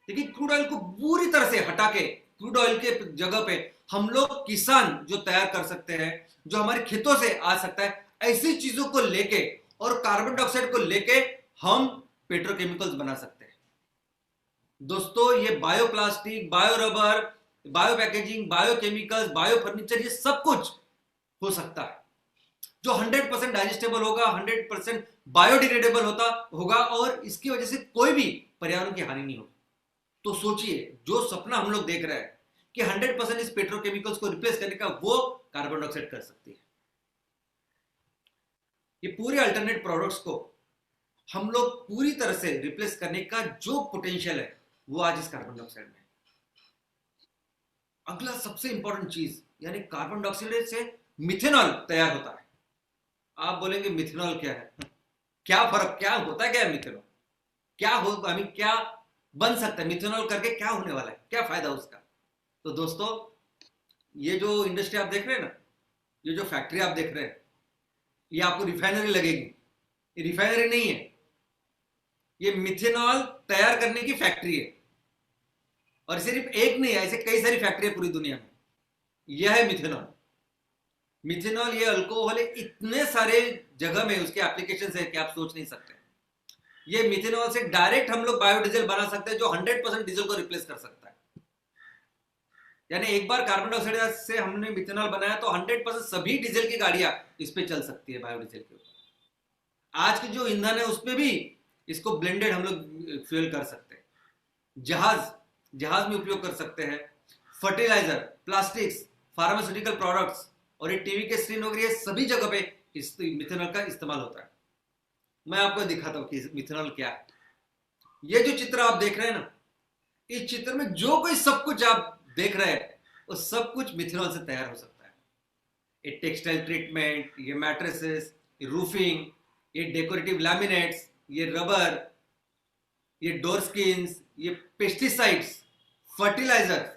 लेकिन क्रूड ऑयल को पूरी तरह से हटा के क्रूड ऑयल के जगह पे हम लोग किसान जो तैयार कर सकते हैं, जो हमारे खेतों से आ सकता है, ऐसी चीजों को लेके और कार्बन डाइऑक्साइड को लेके हम पेट्रोकेमिकल्स बना सकते हैं। दोस्तों, ये bio plastic, bio rubber, bio packaging, bio chemicals, bio furniture, ये सब कुछ हो सकता है जो 100% डाइजेस्टेबल होगा, 100% बायोडिग्रेडेबल होगा और इसकी वजह से कोई भी पर्यावरण की हानि नहीं होगी। तो सोचिए, जो सपना हम लोग देख रहे हैं कि 100% इस पेट्रोकेमिकल्स को रिप्लेस करने का, वो कार्बन डाइऑक्साइड कर सकती है। ये पूरे अल्टरनेट प्रोडक्ट्स को हम लोग पूरी तरह से रिप्लेस करने का जो पोटेंशियल है वो आज इस कार्बन डाइऑक्साइड में है। अगला सबसे इंपॉर्टेंट चीज, यानी कार्बन डाइऑक्साइड से मिथेनॉल तैयार होता है। आप बोलेंगे मिथेनॉल क्या है? क्या फर्क, क्या होता है, क्या है मिथेनॉल, क्या हो, क्या बन सकता है मिथेनॉल करके, क्या होने वाला है, क्या फायदा उसका? तो दोस्तों, ये जो इंडस्ट्री आप देख रहे हैं ना, ये जो फैक्ट्री आप देख रहे हैं, ये आपको रिफाइनरी लगेगी। ये रिफाइनरी नहीं है, ये मिथेनॉल तैयार करने की फैक्ट्री है। और सिर्फ एक नहीं है, ऐसे कई सारी फैक्ट्री है पूरी दुनिया में। यह है मिथेनॉल। मिथेनॉल ये अल्कोहल है, इतने सारे जगह में उसके एप्लीकेशन है कि आप सोच नहीं सकते। ये मिथेनॉल से डायरेक्ट हम लोग बायोडीजल बना सकते हैं जो 100% डीजल को रिप्लेस कर सकता है। यानी एक बार कार्बन डाइऑक्साइड से हमने मिथेनॉल बनाया तो 100% सभी डीजल की गाड़ियां इस पे चल सकती है, बायोडीजल के ऊपर। आज की जो ईंधन है उस पर भी इसको ब्लेंडेड हम लोग फ्यूल कर सकते हैं। जहाज में उपयोग कर सकते हैं, फर्टिलाइजर, प्लास्टिक्स, फार्मास्यूटिकल प्रोडक्ट्स और ये टीवी के स्क्रीन वगैरह, ये सभी जगह पे इस मिथेनॉल का इस्तेमाल होता है। मैं आपको दिखाता हूं कि मिथेनॉल क्या है। ये जो चित्र आप देख रहे हैं ना, इस चित्र में जो कोई सब कुछ आप देख रहे हैं वो सब कुछ मिथेनॉल से तैयार हो सकता है। ये टेक्सटाइल ट्रीटमेंट, ये मैट्रेसेस, ये रूफिंग, ये डेकोरेटिव लैमिनेट्स, ये रबर, ये डोर स्किन्स, ये पेस्टिसाइड्स, फर्टिलाइजर,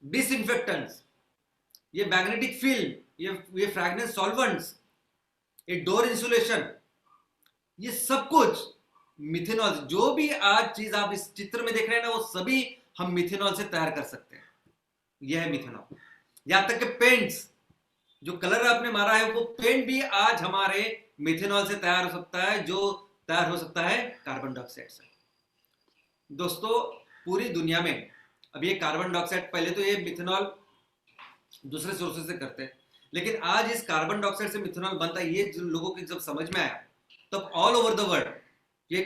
डिसइंफेक्टेंट्स, ये मैग्नेटिक फिल्म, ये फ्रैग्रेंस सॉल्वेंट्स, ये डोर इंसुलेशन, ये सब कुछ मिथेनॉल, जो भी आज चीज आप इस चित्र में देख रहे हैं ना, वो सभी हम मिथेनॉल से तैयार कर सकते हैं। यह है मिथेनॉल। यहां तक कि पेंट्स, जो कलर आपने मारा है वो पेंट भी आज हमारे मिथेनॉल से तैयार हो सकता है, जो तैयार हो सकता है कार्बन डाइऑक्साइड से। दोस्तों, पूरी दुनिया में अब ये कार्बन डाइऑक्साइड, पहले तो ये मिथेनॉल दूसरे सोर्सेज से करते हैं। लेकिन आज इस कार्बन डाइऑक्साइड से मिथेनॉल बनता है, ये लोगों की जब समझ में आया तब ऑल ओवर द वर्ल्ड ये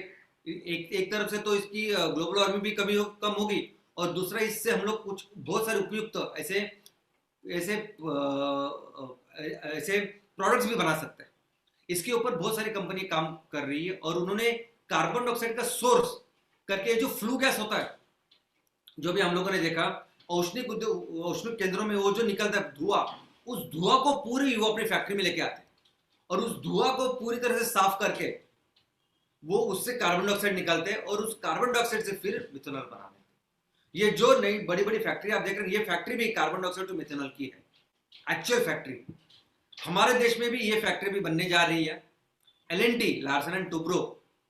एक तरफ से तो इसकी ग्लोबल वार्मिंग भी कम होगी, और दूसरा इससे हम लोग कुछ बहुत सारे उपयुक्त ऐसे ऐसे ऐसे प्रोडक्ट्स भी बना सकते हैं। इसके ऊपर बहुत सारी कंपनी काम कर रही है, और उन्होंने कार्बन डाइऑक्साइड का सोर्स करके जो फ्लू गैस होता है, जो भी हम लोगों ने देखा औष्णिक केंद्रों में वो जो निकलता है धुआं, उस धुआं को पूरी वो अपनी फैक्ट्री में लेके आते हैं, और उस धुआं को पूरी तरह से साफ करके वो उससे कार्बन डाइऑक्साइड निकालते हैं, और उस कार्बन डाइऑक्साइड से फिर मिथेनॉल बना लेते हैं। ये जो नई बड़ी बड़ी फैक्ट्री आप देख रहे हैं, ये फैक्ट्री भी कार्बन डाइऑक्साइड टू मिथेनॉल की है, एक्चुअल फैक्ट्री। हमारे देश में भी ये फैक्ट्री भी बनने जा रही है। एलएनटी, लार्सन एंड टुब्रो,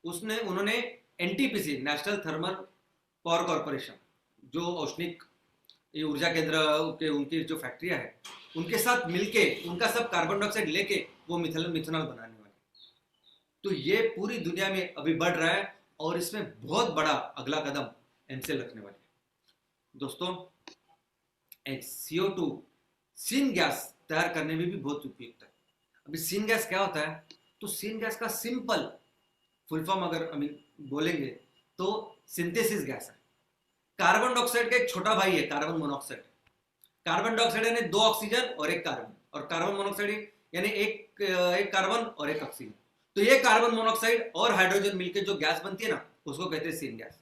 उन्होंने NTPC, national thermal power corporation, जो औष्णिक ऊर्जा केंद्र के उनकी जो फैक्ट्रियां है, उनके साथ मिलके उनका सब कार्बन डाइऑक्साइड लेके वो मिथेनॉल बनाने वाले। तो ये पूरी दुनिया में अभी बढ़ रहा है, और इसमें बहुत बड़ा अगला कदम एमसीएल रखने वाले हैं। दोस्तों, CO2 सीन गैस तैयार करने में भी बहुत उपयुक्त है। अभी सीन गैस क्या होता है? तो सीन गैस का सिंपल फुल फॉर्म अगर हम बोलेंगे तो सिंथेसिस गैस है। कार्बन डाइऑक्साइड का एक छोटा भाई है कार्बन मोनोऑक्साइड। कार्बन डाइऑक्साइड यानी 2 ऑक्सीजन और 1 कार्बन, और कार्बन मोनोऑक्साइड यानी एक कार्बन और 1 ऑक्सीजन। तो ये कार्बन मोनोऑक्साइड और हाइड्रोजन मिलकर जो गैस बनती है ना, उसको कहते हैं सीन गैस।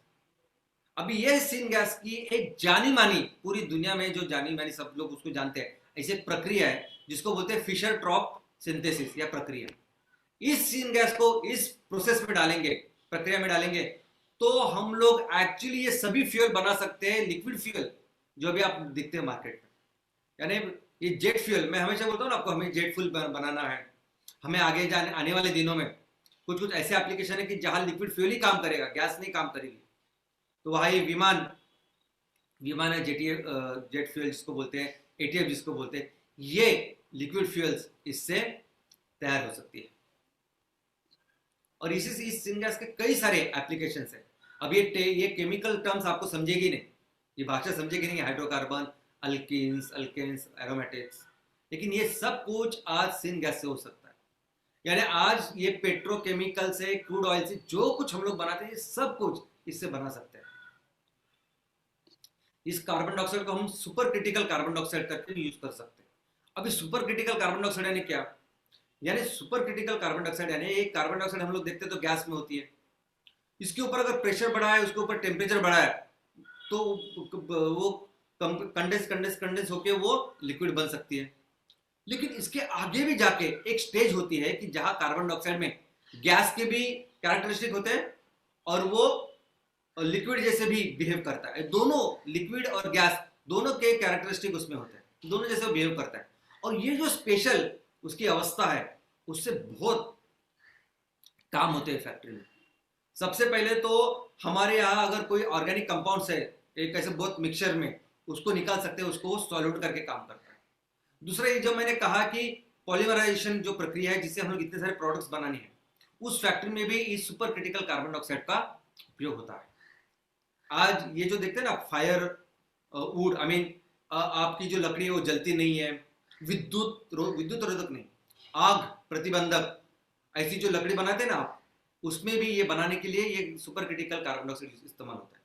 अभी यह सीन गैस की एक जानी मानी, पूरी दुनिया में जो जानी मानी सब लोग उसको जानते हैं, ऐसी प्रक्रिया है जिसको बोलते हैं फिशर ट्रॉप सिंथेसिस या प्रक्रिया। इस सीन गैस को इस प्रोसेस में डालेंगे, प्रक्रिया में डालेंगे, तो हम लोग एक्चुअली ये सभी फ्यूल बना सकते हैं, लिक्विड फ्यूल जो भी आप दिखते हैं मार्केट में। यानी ये जेट फ्यूल, मैं हमेशा बोलता हूँ ना आपको, हमें जेट फ्यूल बनाना है, हमें आने वाले दिनों में कुछ ऐसे एप्लीकेशन है कि जहां लिक्विड फ्यूल ही काम करेगा, गैस नहीं काम करेगी। तो वहां ये विमान है, जेट फ्यूल जिसको बोलते हैं, एटीएफ जिसको बोलते हैं, ये लिक्विड फ्यूल्स इससे तैयार हो सकती है। और इसी से इस सिंगैस के कई सारे एप्लीकेशन है। अब ये केमिकल टर्म्स आपको समझेगी नहीं, ये भाषा समझेगी नहीं, हाइड्रोकार्बन, अल्कीन्स, अल्केन्स, एरोमेटिक्स, लेकिन ये सब कुछ आज सिन गैस से हो सकता है। यानी आज ये पेट्रोकेमिकल से, क्रूड ऑयल से जो कुछ हम लोग बनाते हैं, ये सब कुछ इससे बना सकते हैं। इस कार्बन डाइऑक्साइड को हम सुपर क्रिटिकल कार्बन डाइऑक्साइड करके यूज कर सकते हैं। अभी सुपर क्रिटिकल कार्बन डाइऑक्साइड यानी क्या? यानी सुपर क्रिटिकल कार्बन डाइऑक्साइड यानी एक कार्बन डाइऑक्साइड हम लोग देखते हैं तो गैस में होती है, इसके ऊपर अगर प्रेशर बढ़ा है, उसके ऊपर टेम्परेचर बढ़ा है, तो वो कंडेंस होके वो लिक्विड बन सकती है। लेकिन इसके आगे भी जाके एक स्टेज होती है कि जहां कार्बन डाइऑक्साइड में गैस के भी कैरेक्टरिस्टिक होते हैं, और वो लिक्विड जैसे भी बिहेव करता है। दोनों लिक्विड और गैस दोनों के कैरेक्टरिस्टिक उसमें होते हैं, दोनों जैसे बिहेव करता है। और ये जो स्पेशल उसकी अवस्था है, उससे बहुत काम होते हैं फैक्ट्री में। सबसे पहले तो हमारे यहाँ अगर कोई ऑर्गेनिक कंपाउंड्स है, एक ऐसे बहुत मिक्सचर में, उसको निकाल सकते हैं, उसको सॉल्यूट करके काम करता है। दूसरा ये जो मैंने कहा कि पॉलीमराइजेशन जो प्रक्रिया है, जिससे हम लोग इतने सारे प्रोडक्ट्स बनाने हैं, उस फैक्ट्री में भी इस सुपर क्रिटिकल कार्बन डाइऑक्साइड का उपयोग होता है। आज ये जो देखते हैं ना, फायर वुड, आई मीन आपकी जो लकड़ी है वो जलती नहीं है, विद्युत रोधक नहीं, आग प्रतिबंधक, ऐसी जो लकड़ी बनाते हैं ना आप, उसमें भी ये बनाने के लिए ये सुपर क्रिटिकल कार्बन डाइऑक्साइड इस्तेमाल होता है।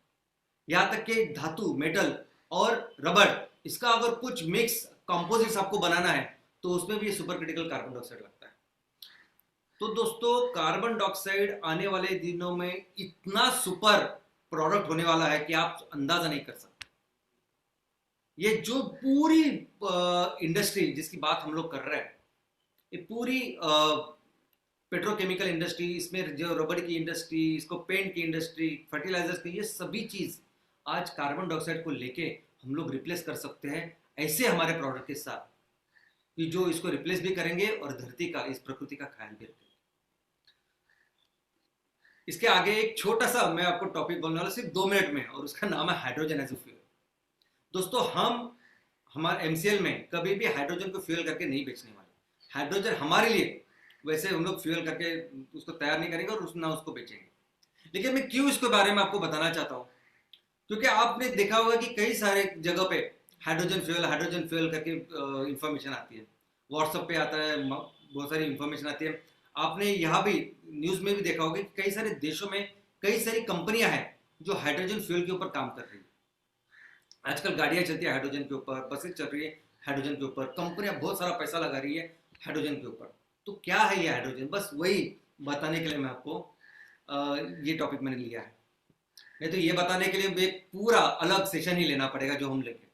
यहाँ तक कि धातु, मेटल और रबड़, इसका अगर कुछ मिक्स कंपोजिट्स आपको बनाना है तो उसमें भी ये सुपर क्रिटिकल कार्बन डाइऑक्साइड लगता है। तो दोस्तों, कार्बन डाइऑक्साइड आने वाले दिनों में इतना सुपर प्रोडक्ट होने वाला है कि आप अंदाजा नहीं कर सकते। ये जो पूरी इंडस्ट्री जिसकी बात हम लोग कर रहे हैं, ये पूरी पेट्रोकेमिकल इंडस्ट्री, इसमें जो रबड़ की इंडस्ट्री, इसको पेंट की इंडस्ट्री, फर्टिलाइजर्स की, ये सभी चीज आज कार्बन डाइऑक्साइड को लेके हम लोग रिप्लेस कर सकते हैं ऐसे हमारे प्रोडक्ट के साथ, कि जो इसको रिप्लेस भी करेंगे और धरती का, इस प्रकृति का ख्याल भी रखेंगे। इसके आगे एक छोटा सा मैं आपको टॉपिक बोलने वाला, सिर्फ 2 मिनट में, और उसका नाम है हाइड्रोजन एज ए फ्यूल। दोस्तों, हम हमारे एमसीएल में कभी भी हाइड्रोजन को फ्यूल करके नहीं बेचने वाले। हाइड्रोजन हमारे लिए वैसे हम लोग फ्यूल करके उसको तैयार नहीं करेंगे और ना उसको बेचेंगे। लेकिन मैं क्यों इसके बारे में आपको बताना चाहता हूँ, क्योंकि आपने देखा होगा कि कई सारे जगह पे हाइड्रोजन फ्यूल करके इंफॉर्मेशन आती है, व्हाट्सएप पे आता है, बहुत सारी इंफॉर्मेशन आती है। आपने यहाँ भी न्यूज़ में भी देखा होगा कि कई सारे देशों में कई सारी कंपनियां हैं जो हाइड्रोजन फ्यूल के ऊपर काम कर रही है। आजकल गाड़ियां चलती है हाइड्रोजन के ऊपर, बसें चल रही है हाइड्रोजन के ऊपर, कंपनियां बहुत सारा पैसा लगा रही है हाइड्रोजन के ऊपर। तो क्या है ये हाइड्रोजन, बस वही बताने के लिए मैं आपको ये टॉपिक मैंने लिया है। नहीं तो ये बताने के लिए एक पूरा अलग सेशन ही लेना पड़ेगा जो हम लेंगे।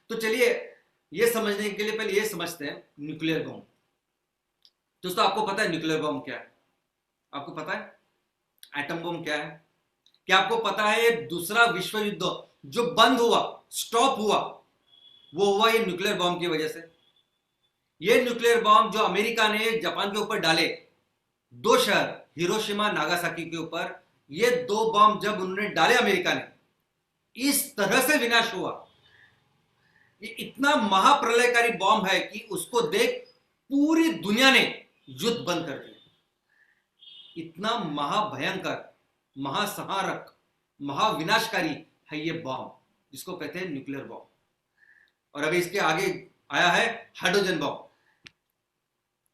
तो चलिए ये समझने के लिए पहले ये समझते हैं न्यूक्लियर बॉम्ब। दोस्तों आपको पता है न्यूक्लियर बॉम्ब क्या है? आपको पता है एटम बॉम्ब क्या है? क्या आपको पता है दूसरा विश्व युद्ध जो बंद हुआ, स्टॉप हुआ, वो हुआ ये न्यूक्लियर बॉम्ब की वजह से। ये न्यूक्लियर बॉम्ब जो अमेरिका ने जापान के ऊपर डाले, दो शहर हिरोशिमा नागासाकी के ऊपर, ये दो बॉम्ब जब उन्होंने डाले अमेरिका ने, इस तरह से विनाश हुआ। ये इतना महाप्रलयकारी बॉम्ब है कि उसको देख पूरी दुनिया ने युद्ध बंद कर दिया। इतना महाभयंकर, महासंहारक, महाविनाशकारी है ये बॉम्ब, जिसको कहते हैं न्यूक्लियर बॉम्ब। और अभी इसके आगे आया है हाइड्रोजन बॉम्ब।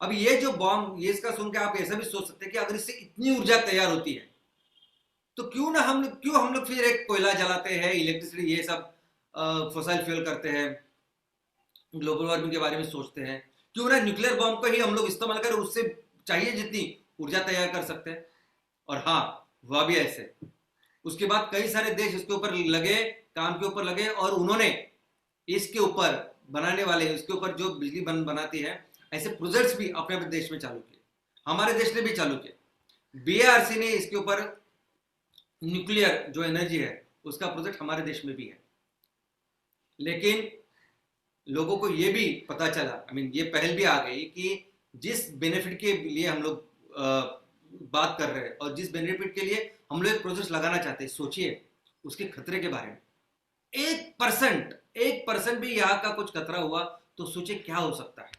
अब ये जो बॉम्ब, ये इसका सुन के आप ऐसा भी सोच सकते हैं कि अगर इससे इतनी ऊर्जा तैयार होती है तो क्यों हम लोग फिर एक कोयला जलाते हैं, इलेक्ट्रिसिटी, ये सब फॉसिल फ्यूल करते हैं, ग्लोबल वार्मिंग के बारे में सोचते हैं। क्यों ना न्यूक्लियर बॉम्ब को ही हम लोग इस्तेमाल करें, उससे चाहिए जितनी ऊर्जा तैयार कर सकते हैं। और हाँ, हुआ भी ऐसे। उसके बाद कई सारे देश इसके ऊपर लगे, काम के ऊपर लगे, और उन्होंने इसके ऊपर बनाने वाले, इसके ऊपर जो बिजली बनाती है, ऐसे प्रोजेक्ट्स भी अपने अपने देश में चालू किए। हमारे देश ने भी चालू किए। बीएआरसी ने इसके ऊपर न्यूक्लियर जो एनर्जी है उसका प्रोजेक्ट हमारे देश में भी है। लेकिन लोगों को ये भी पता चला, ये पहल भी आ गई कि जिस बेनिफिट के लिए हम लोग बात कर रहे हैं और जिस बेनिफिट के लिए हम लोग एक प्रोजेक्ट लगाना चाहते हैं, सोचिए उसके खतरे के बारे में। 1% भी यहाँ का कुछ खतरा हुआ तो सोचिए क्या हो सकता है।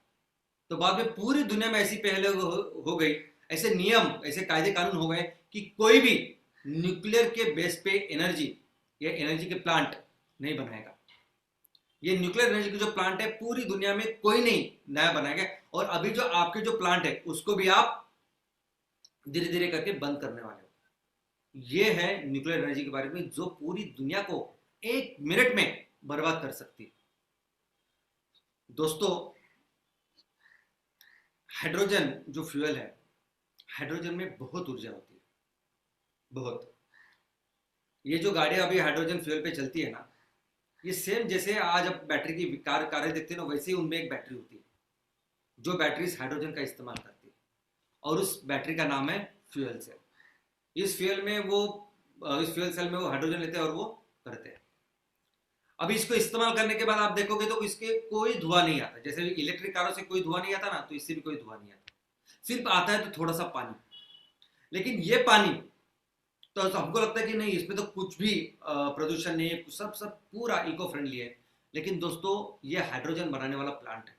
तो बाद में पूरी दुनिया में ऐसी पहले हो गई, ऐसे नियम, ऐसे कायदे कानून हो गए कि कोई भी न्यूक्लियर के बेस पे एनर्जी या एनर्जी के प्लांट नहीं बनाएगा। ये न्यूक्लियर एनर्जी के जो प्लांट है पूरी दुनिया में कोई नहीं नया बनाएगा। और अभी जो आपके जो प्लांट है उसको भी आप धीरे धीरे करके बंद करने वाले हो। ये है न्यूक्लियर एनर्जी के बारे में, जो पूरी दुनिया को 1 मिनट में बर्बाद कर सकती है। दोस्तों, हाइड्रोजन जो फ्यूल है, हाइड्रोजन में बहुत ऊर्जा होती है, बहुत। ये जो गाड़ियां अभी हाइड्रोजन फ्यूल पे चलती है ना, ये सेम जैसे आज आप बैटरी की कारें देखते हैं ना, वैसे ही उनमें एक बैटरी होती है जो बैटरी हाइड्रोजन का इस्तेमाल करती है, और उस बैटरी का नाम है फ्यूल सेल। इस फ्यूल सेल में वो हाइड्रोजन लेते हैं और वो करते हैं। अभी इसको इस्तेमाल करने के बाद आप देखोगे तो इसके कोई धुआं नहीं आता। जैसे इलेक्ट्रिक कारों से कोई धुआं नहीं आता ना, तो इससे भी कोई धुआं नहीं आता। सिर्फ आता है तो थोड़ा सा पानी। लेकिन ये पानी तो हमको लगता है कि नहीं, इसमें तो कुछ भी प्रदूषण नहीं है, सब पूरा इको फ्रेंडली है। लेकिन दोस्तों, ये हाइड्रोजन बनाने वाला प्लांट है।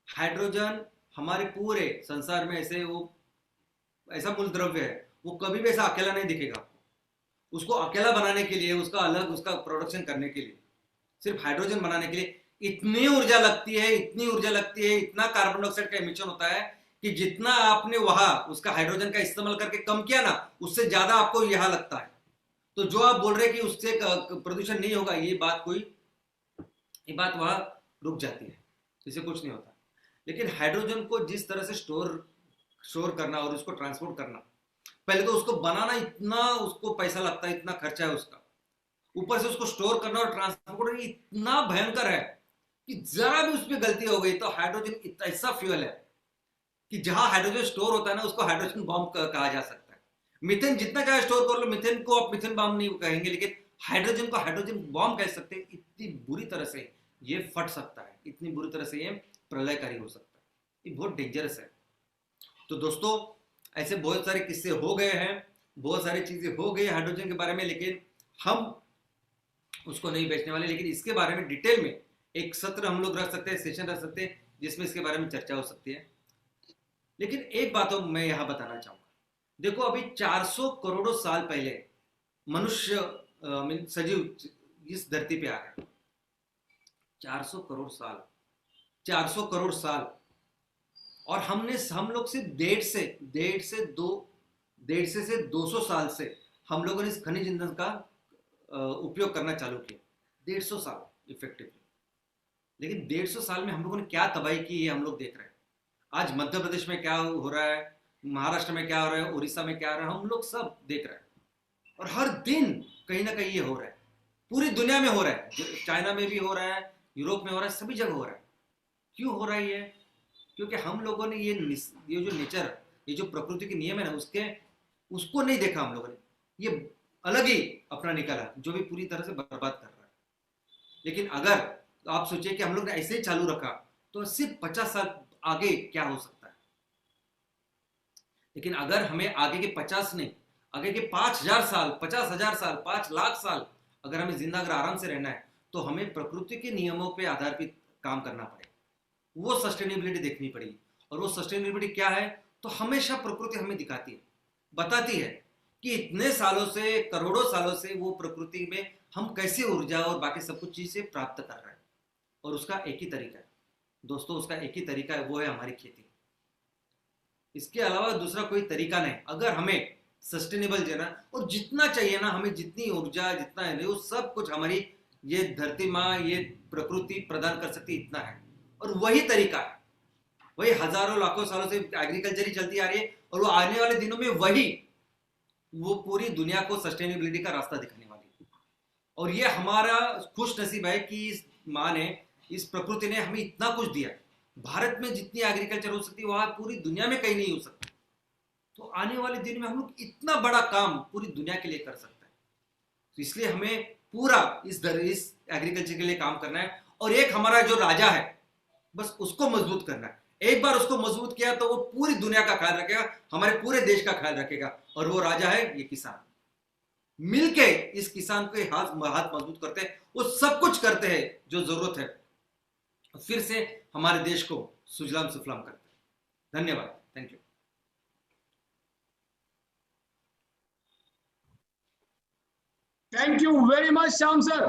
हाइड्रोजन हमारे पूरे संसार में ऐसा मूल द्रव्य है, वो कभी भी ऐसा अकेला नहीं दिखेगा आपको। उसको अकेला बनाने के लिए, उसका प्रोडक्शन करने के लिए, सिर्फ हाइड्रोजन बनाने के लिए इतनी ऊर्जा लगती है, इतना कार्बन डाइऑक्साइड का एमिशन होता है कि जितना आपने वहां उसका हाइड्रोजन का इस्तेमाल करके कम किया ना, उससे ज्यादा आपको यहां लगता है। तो जो आप बोल रहे हैं कि उससे प्रदूषण नहीं होगा, ये बात वहां रुक जाती है, इससे कुछ नहीं होता। लेकिन हाइड्रोजन को जिस तरह से स्टोर करना और उसको ट्रांसपोर्ट करना, पहले तो उसको बनाना इतना उसको पैसा लगता है, इतना खर्चा है उसका, ऊपर से उसको स्टोर करना और ट्रांसपोर्ट करना इतना भयंकर है कि जरा भी उसमें गलती हो गई तो हाइड्रोजन ऐसा फ्यूल है कि जहां हाइड्रोजन स्टोर होता है ना, उसको हाइड्रोजन बॉम्ब कहा जा सकता है। मीथेन जितना चाहे स्टोर कर लो, मीथेन को आप मीथेन बॉम्ब नहीं कहेंगे, लेकिन हाइड्रोजन को हाइड्रोजन बॉम्ब कह सकते हैं। इतनी बुरी तरह से ये फट सकता है, इतनी बुरी तरह से ये प्रलयकारी हो सकता है, ये बहुत डेंजरस है। तो दोस्तों, ऐसे बहुत सारे किस्से हो गए हैं, बहुत सारी चीजें हो गई हाइड्रोजन के बारे में, लेकिन हम उसको नहीं बेचने वाले। लेकिन इसके बारे में डिटेल में एक सत्र हम लोग रख सकते हैं, सेशन रख सकते हैं, जिसमें इसके बारे में चर्चा हो सकती है। लेकिन एक बात मैं यहां बताना चाहूंगा, देखो अभी 400 करोड़ों साल पहले मनुष्य सजीव इस धरती पे आ गए। 400 करोड़ साल, 400 करोड़ साल। और हम लोग सिर्फ डेढ़ से 200 साल से हम लोगों ने इस खनिज ईंधन का उपयोग करना चालू किया। 150 साल इफेक्टिवली। लेकिन 150 साल में हम लोगों ने क्या तबाही की, ये हम लोग देख रहे हैं। आज मध्य प्रदेश में क्या हो रहा है, महाराष्ट्र में क्या हो रहा है, उड़ीसा में क्या हो रहा है, हम लोग सब देख रहे हैं। और हर दिन कहीं ना कहीं ये हो रहा है, पूरी दुनिया में हो रहा है। चाइना में भी हो रहा है, यूरोप में हो रहा है, सभी जगह हो रहा है। क्यों हो रहा है ये? क्योंकि हम लोगों ने ये जो नेचर, ये जो प्रकृति के नियम है ना, उसको नहीं देखा हम लोगों ने। ये अलग ही अपना निकाला, जो भी पूरी तरह से बर्बाद कर रहा है। लेकिन अगर आप सोचिए कि हम लोग ने ऐसे ही चालू रखा तो सिर्फ 50 साल आगे क्या हो सकता है। लेकिन अगर हमें आगे के 50 नहीं, आगे के 5,000 साल, 50,000 साल, 5 लाख साल अगर हमें जिंदा अगर आराम से रहना है, तो हमें प्रकृति के नियमों पे आधारित काम करना पड़ेगा। वो सस्टेनेबिलिटी देखनी पड़ेगी। और वो सस्टेनेबिलिटी क्या है? तो हमेशा प्रकृति हमें दिखाती है, बताती है कि इतने सालों से, करोड़ों सालों से वो प्रकृति में हम कैसे ऊर्जा और बाकी सब कुछ चीजें प्राप्त कर रहे हैं। और उसका एक ही तरीका है दोस्तों, उसका एक ही तरीका है, वो है हमारी खेती। इसके अलावा दूसरा कोई तरीका नहीं। अगर हमें सस्टेनेबल जीना और जितना चाहिए ना, हमें जितनी ऊर्जा, जितना है वो सब कुछ हमारी ये धरती माँ, ये प्रकृति प्रदान कर सकती, इतना है। और वही तरीका है, वही हजारों लाखों सालों से एग्रीकल्चर ही चलती आ रही है। और वो आने वाले दिनों में वो पूरी दुनिया को सस्टेनेबिलिटी का रास्ता दिखाने वाली है। और ये हमारा खुश नसीब है कि इस माँ ने, इस प्रकृति ने हमें इतना कुछ दिया। भारत में जितनी एग्रीकल्चर हो सकती है वहां पूरी दुनिया में कहीं नहीं हो सकती। तो आने वाले दिन में हम लोग इतना बड़ा काम पूरी दुनिया के लिए कर सकते हैं। तो इसलिए हमें पूरा इस एग्रीकल्चर के लिए काम करना है। और एक हमारा जो राजा है, बस उसको मजबूत करना है। एक बार उसको मजबूत किया तो वो पूरी दुनिया का ख्याल रखेगा, हमारे पूरे देश का ख्याल रखेगा। और वो राजा है ये किसान। मिलके इस किसान के हाथ मजबूत करते हैं, वो सब कुछ करते हैं जो जरूरत है, फिर से हमारे देश को सुजलाम सुफलाम करते हैं। धन्यवाद। Thank you. Thank you very much Shyam sir.